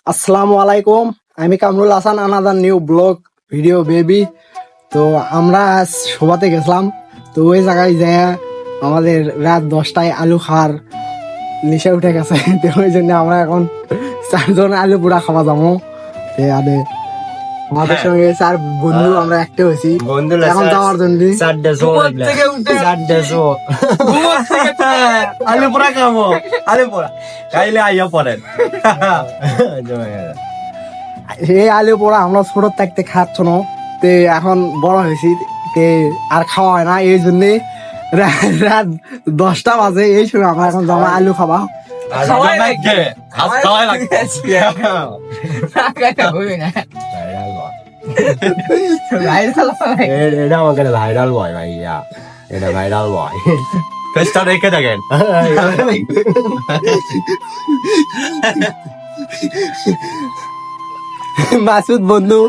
আসসালামু আলাইকুম, আমি Kamrul Hasan, another new blog video baby. তো আমরা আজ শোভাতে গেছিলাম। তো ওই জায়গায় যায় আমাদের রাত 10টায় আলু খাওয়ার নেশা উঠে গেছে। তো ওই জন্য আমরা এখন 4 জন আলু পোড়া খাওয়া যাবো। আমাদের সঙ্গে 4 বন্ধু আমরা একটা হয়েছি এখন যাওয়ার জন্য। আলু পোড়া খাবো, আলু পোড়া খাইলে আইয়া পড়েন। এই আলু পোড়া আমরা ছোট থাকতে খাচ্ছ না, তে এখন বড় হয়েছি, তে আর খাওয়া হয় না। এই জন্যে রাত 10টা বাজে, এই সময় আমরা এখন যাবো আলু খাওয়া। এটা আমাকে ভাইরাল বয় ভাইয়া, এটা ভাইরাল বয়। পেস্টটা রেখে থাকেন। মাসুদ বন্ধু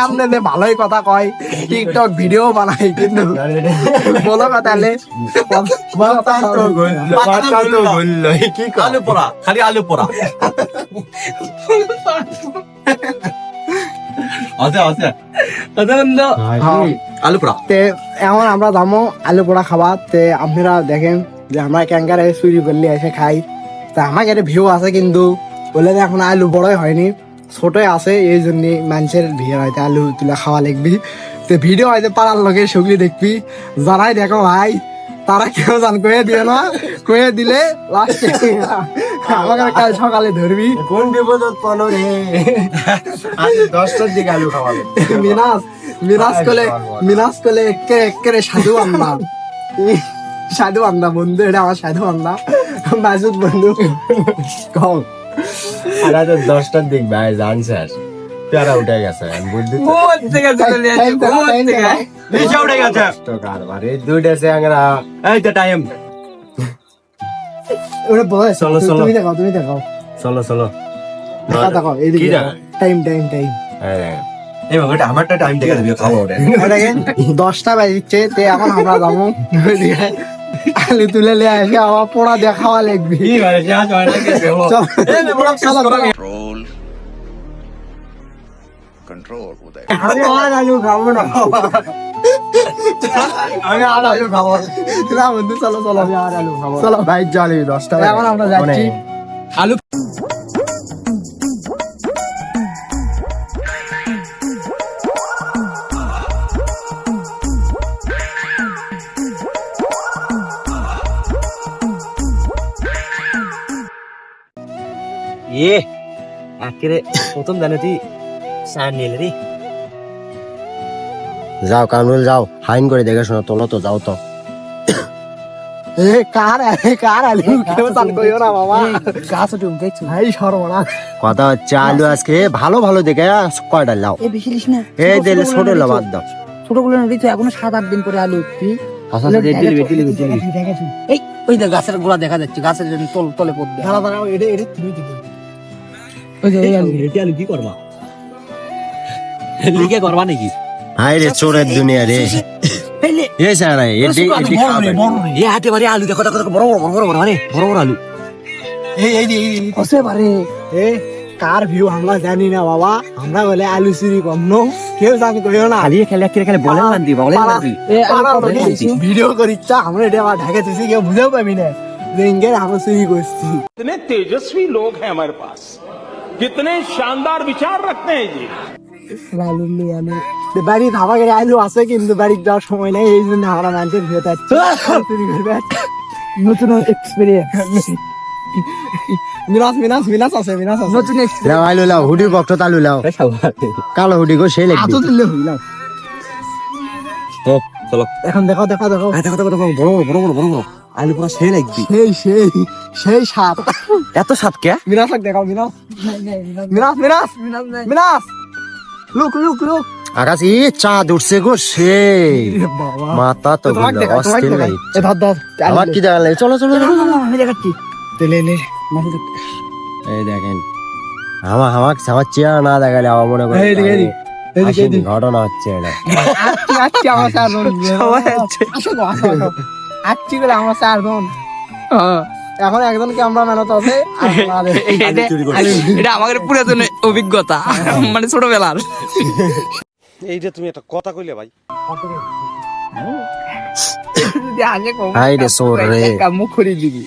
এমনি ভালোই কথা কয়, টিকটক ভিডিও বানাই, কিন্তু বলো কথা আলু পোড়া, খালি আলু পোড়া। আলু পোড়া এখন আমরা যাবো আলু পোড়া খাওয়া। তে আপনারা দেখেন যে আমরা ক্যাঙ্কারে চুরি করলে এসে খাই। তা আমার একটা ভিউ আছে, কিন্তু বলে এখন আলু বড়ই হয়নি, ছোটই আছে। এই জন্য মানুষের ভিড় হয়তো আলু তুলে খাওয়া লাগবি। তো ভিডিও হয়তো পাড়ার লোকের সগলি দেখবি, যারাই দেখো ভাই তারা কেউ জান কয়ে দিও না, কয়ে দিলে লাস্টে আমাকে কাল সকালে ধরবি। কোন বিপদত পড়লো রে? 10টার দিকে আলু খাওয়াবে। মিনাস কলে একে সাধু আন্না, সাধু আন্না বন্ধু, এটা আমার সাধু আন্না মাসুদ বন্ধু। কম 10টার দিক ভাই জানছে প্যারা উঠে গেছে, বুদ্ধি উঠে গেছে। দুইটা চ্যাংরা, এই তো টাইম। ওরে বল, চলো, চলো। তুমি দেখাও, তুমি দেখাও, চলো চলো দেখাও এইদিকে। টাইম আমারটা টাইম দেখে দেবে, খাবো ওটা। 10টা বাজছে। তে এখন আমরা যাবো আলু তুলে নিয়ে আসে, আমার পোড়া দেখাওয়া লাগবে। कंट्रोल उदय আমি আর আলু খাবো না, আমি আর আলু খাবো না বন্ধু। চলো চলো, আমি আর আলু খাবো। চলো ভাই চলে 10টা এখন আমরা যাচ্ছি আলু। ইয়ে আখেরে প্রথম জানে তুই সার নিলে রে। যাও কামরুল যাও, হাইন করে দেখে শোনো, তোলো তো, যাও তো। কার আলু কেউ চান করিও না বাবা, গাছ উঠুম দেখছি ভাই সর্বনাশ। কথা হচ্ছে আলু আজকে ভালো ভালো দেখে কয়টা লাও, এ বেশি লিস না, এই দিলে ছোট লাও, বাদ দাও। ছোটগুলো নদী তো এখনো 7-8 দিন পরে আলু উঠবি। এই ওই দেখ গাছের গোড়া দেখা যাচ্ছে, গাছের তলে পড়বে। দাঁড়া দাঁড়াও, এটা তুমি দিবে। ওই যে এই আলু আলু কি করবা, লিখে করবা নাকি? হাই রে চোরের দুনিয়া রে। এই সারা এডি খাবে, এই হাতে বাড়ি আলু দেখো দেখো, বড় বড় বড় বড় মানে বড় বড় আলু। এই হতে পারে। কার ভিউ আমরা জানি না বাবা, আমরা বলে আলু চুরি করনো, কেউ জান করিও না। খালি খেলে খেলে বলেন না দি, বলেন না দি। ভিডিও করিচ্ছা আমরা, এটা আবার ঢাকা দিছি, কেউ বুঝেও পাবি না যে ইংরেজ আমরা চুরি করছি। कितने तेजस्वी लोग हैं हमारे पास, कितने शानदार विचार रखते हैं जी। আলু নিয়ে আমি বাড়ি ধাবা করে আলু আছে, কিন্তু বাড়ি যাওয়ার সময় নেই, এই জন্য আমরা মানুষের ভিউ যাচ্ছি চুরি করবে। নতুন এক্সপেরিয়েন্স, মিনাস আছে। নতুন লাও আলু লাও, হুডির বক্ত আলু লাও, কালো হুডি গো সেই লাগবে। তুললে হইলাম। চলো এখন দেখো দেখো দেখো দেখো দেখো দেখো, বড় বড় বড় বড় বড় আলু পুরো সেই লাগবে। সেই সাপ। এত সাপ কে? মিনাস দেখাও, মিনাস লুক আকাশ ই চাঁদ উঠছে গো, সে মাথা তো অস্থির নাই। আমার কি দেখা লাগে, চলো চলো চলো। আমি দেখাচ্ছি। এই দেখেন, আমার চেয়ার না দেখালে আমার মনে করে ঘটনা হচ্ছে এটা। আমার 4 জন। এখন একজন ক্যামেরাম্যানও তো আছে আর আমাদের এটা আমাদের পুরাতন অভিজ্ঞতা, মানে ছোটবেলার। এইটা তুমি একটা কথা কইলে ভাই। হাই রে সোর রে, মুখ করে দিবি।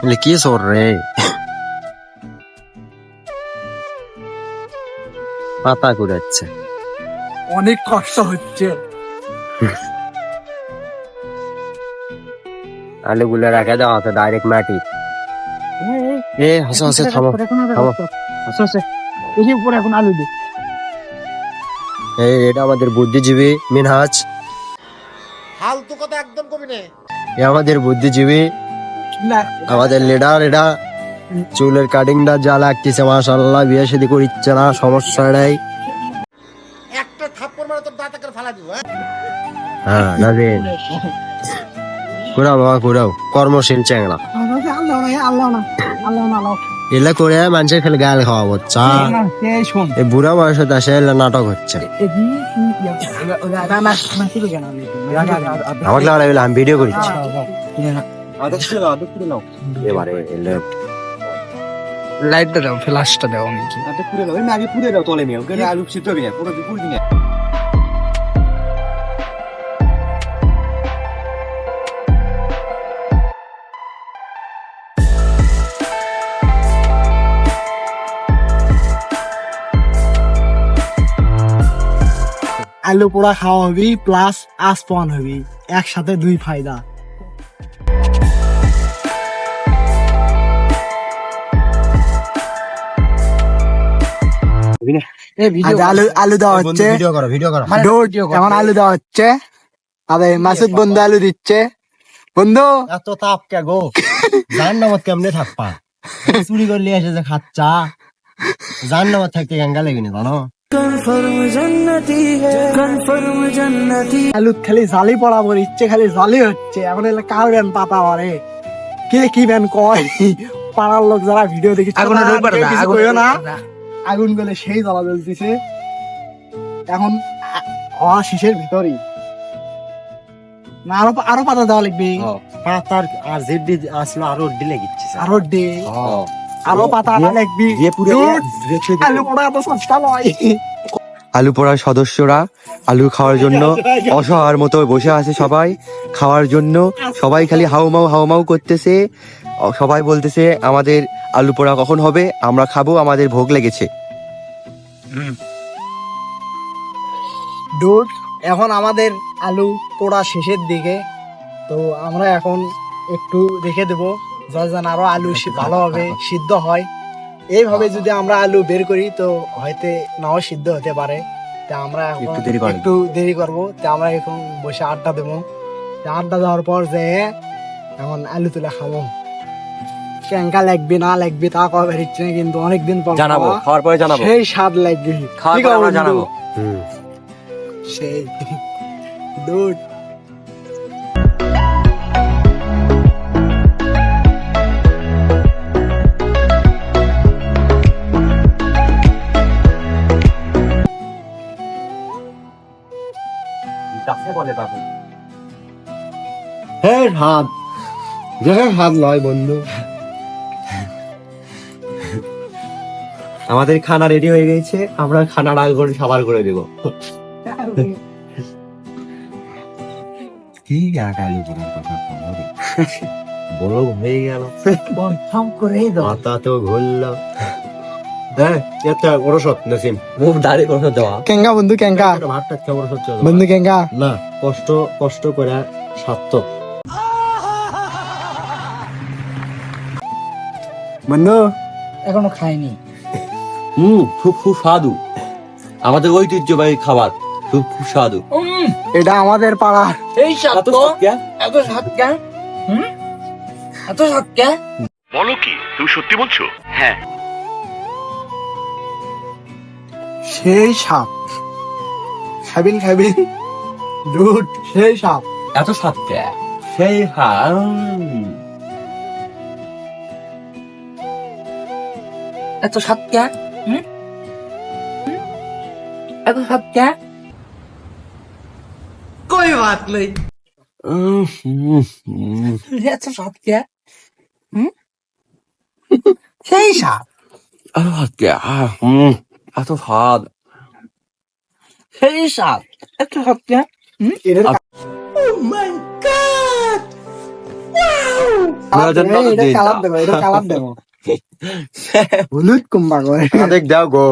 এলে কি সোর রে, পাতা ঘুরাচ্ছে। অনেক কষ্ট হচ্ছে। আলুগুলো রাখা দেওয়া আছে ডাইরেক্ট মাটি। এ হাসে হাসে থামো থামো। বেশি উপরে এখন আলু দে। এই এটা আমাদের বুদ্ধিজীবী মিনহাজ, ফালতু কথা একদম কবি না। এ আমাদের বুদ্ধিজীবী, আমাদের লিডার। এটা চুলের কাটিংটা যা লাগতেছে মাশাআল্লাহ, বিয়ে শাদী করিচ্ছে না, সমস্যা নাই। একটা থাপ্পড় মারে তোর দাঁত করে ফালা দিব। হ্যাঁ নাজিন ঘুরাও বাবা ঘুরাও, কর্মশীল চ্যাংলা এলা করে মানুষের খেলে গাল খাওয়াবো চা। এই বুড়া বয়সে আসে এলা নাটক হচ্ছে। আমাকে লাগা এলা আমি ভিডিও করিচ্ছি এবারে এলে লাইটটা দাও, ফ্ল্যাশটা দাও নাকি? আলু পোড়া খাওয়া হবি প্লাস আস পান হবি, একসাথে দুই ফায়দা। আজ আলু দেওয়া হচ্ছে, ভিডিও করো ভিডিও করো। এখন আলু দেওয়া হচ্ছে। আরে মাসুদ বন্ধু আলু দিচ্ছে। বন্ধু এত তাপ কে গো, জান্নাত কেমনে থাকবা? চুরি করলে এসে যে খাচ্ছা, জান্নাত থাকতে গঙ্গা লেগে নি জানো। আলু খালি জালি পড়াবার ইচ্ছে, খালি জালি হচ্ছে। এখন এলে কার ব্যান পাতা মারে, কে কি ব্যান কয়, পাড়ার লোক যারা ভিডিও দেখি না, আগুন গলে সেই জ্বালা জ্বলতেছে। এখন হওয়া শেষের ভিতরই না, আরো পাতা দেওয়া লাগবে। পাতার আর জেডি আসলো আরো ডিলে গিচ্ছে আরো ডে আরো পাতা লাগবে। আলু পোড়া এত সস্তা নয়। আলু পোড়ার সদস্যরা আলু খাওয়ার জন্য অসহায়ের মতো বসে আছে, সবাই খাওয়ার জন্য। সবাই খালি হাউমাউ করতেছে, সবাই বলতেছে আমাদের আলু পোড়া কখন হবে, আমরা খাবো, আমাদের ভোগ লেগেছে। ডুড, এখন আমাদের আলু পোড়া শেষের দিকে, তো আমরা এখন একটু রেখে দেবো যেন আরো আলু ভালোভাবে সিদ্ধ হয়। এইভাবে যদি আমরা আলু বের করি তো হয়তো নাও সিদ্ধ হতে পারে। তা আমরা এখন একটু দেরি করবো। তা আমরা এখন বসে আড্ডা দেবো। আড্ডা দেওয়ার পর যে এখন আলু তুলে খাবো। কেঙ্কা লাগবে না লাগবে তা কবে বেরিচ্ছে না, কিন্তু অনেকদিন পর জানাবো, খাওয়ার পরে জানাবো, সেই স্বাদ লাগবে। খাওয়ার পরে আমরা জানাবো। সেই দুধ হ্যাঁ হাত হাত লয় বন্ধু। আমাদের খানা রেডি হয়ে গেছে, আমরা খানার আগে করে খাবার করে দেবো। কি আলু পোড়ার কথা বড় হয়ে গেল, মাথা তো ঘুরলো। হ্যাঁ একটা ওরসত নাসিম, মুখ দাঁড়িয়ে করে দেওয়া। কেঙ্গা বন্ধু কেঙ্গা ভাতটা একটা ওরসত চলো বন্ধু কেঙ্গা না, কষ্ট করে সার্থক। বন্ধু এখনো খাইনি। খুব সুস্বাদু, আমাদের ঐতিহ্যবাহী খাবার, খুব সুস্বাদু। এটা আমাদের পাড়ার। এই স্বাদ তো, এত স্বাদ কেন? এত স্বাদ কেন? বলো কি তুমি সত্যি বলছো? হ্যাঁ। সেই সাপ খাবিন দুধ, সেই সাপ। এত স্বাদ কে সেই এত স্বাদ কেন? এত স্বাদ কেন? कोई बात नहीं। এত স্বাদ কেন? সেই স্বাদ। এত স্বাদ। সেই স্বাদ, এত স্বাদ কে? এটার আপনার জন্য এটা দিন। কালার দেবো, এটা কালার দেবো, হলুদ কুম্বা করে। দেখ দাও গো।